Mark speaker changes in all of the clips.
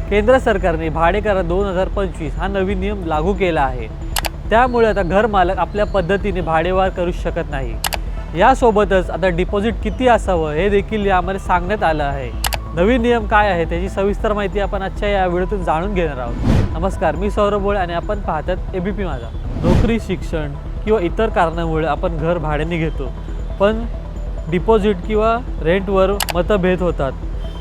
Speaker 1: केंद्र सरकारने भाडेकरार 2025 हा नवीन नियम लागू केला आहे। त्यामुळे आता घर मालक आपल्या पद्धतीने भाडेवाढ करू शकत नाही। यासोबतच आता डिपॉझिट किती असावं हे देखील यामध्ये सांगण्यात आलं आहे। नवीन नियम काय आहे त्याची सविस्तर माहिती आपण आजच्या या व्हिडिओतून जाणून घेणार आहोत। नमस्कार, मी सौरभ बोळे आणि आपण पाहतात एबीपी माझा। नोकरी, शिक्षण किंवा इतर कारणामुळे आपण घर भाड्याने घेतो, पण डिपॉझिट किंवा रेंटवर मतभेद होतात।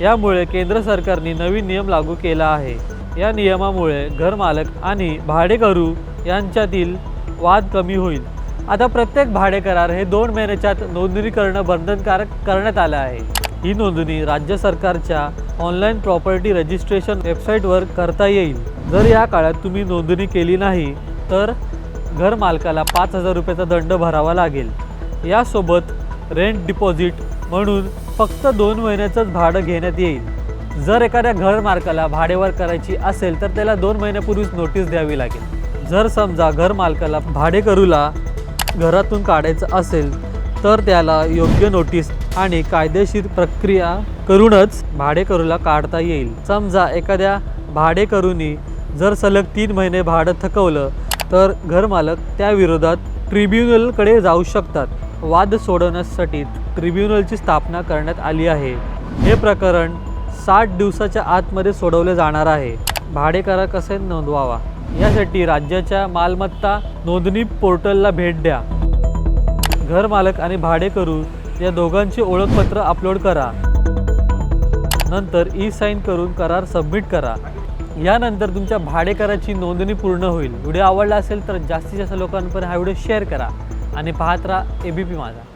Speaker 1: यामुळे केंद्र सरकारने नवीन नियम लागू केला आहे। या नियमामुळे घर मालक आणि भाडेकरू यांच्यातील वाद कमी होईल। आता प्रत्येक भाडेकरार हे 2 महिन्याच्या आत नोंदणी करणं बंधनकारक करण्यात आलं आहे। ही नोंदणी राज्य सरकारच्या ऑनलाईन प्रॉपर्टी रजिस्ट्रेशन वेबसाईटवर करता येईल। जर या काळात तुम्ही नोंदणी केली नाही तर घर मालकाला 5,000 रुपयाचा दंड भरावा लागेल। यासोबत रेंट डिपॉझिट म्हणून फक्त 2 महिन्याचंच भाडं घेण्यात येईल। जर एखाद्या घर मालकाला भाडेवाढ करायची असेल तर त्याला 2 महिन्यापूर्वीच नोटीस द्यावी लागेल। जर समजा घर मालकाला भाडेकरूला घरातून काढायचं असेल तर त्याला योग्य नोटीस आणि कायदेशीर प्रक्रिया करूनच भाडेकरूला काढता येईल। समजा एखाद्या भाडेकरूनी जर सलग 3 महिने भाडं थकवलं तर घर मालक त्या विरोधात ट्रिब्युनलकडे जाऊ शकतात। वाद सोडवण्यासाठी ट्रिब्युनलची स्थापना करण्यात आली आहे। हे प्रकरण 60 दिवसाच्या आतमध्ये सोडवले जाणार आहे। भाडेकरार कसे नोंदवावा यासाठी राज्याच्या मालमत्ता नोंदणी पोर्टलला भेट द्या। घर मालक आणि भाडेकरू या दोघांचे ओळखपत्र अपलोड करा। नंतर ई-साइन करून करार सबमिट करा। यानंतर तुमच्या भाडेकराची नोंदणी पूर्ण होईल। व्हिडिओ आवडला असेल तर जास्तीत जास्त लोकांपर्यंत हा व्हिडिओ शेअर करा आणि पाहत राहा एबीपी माझा।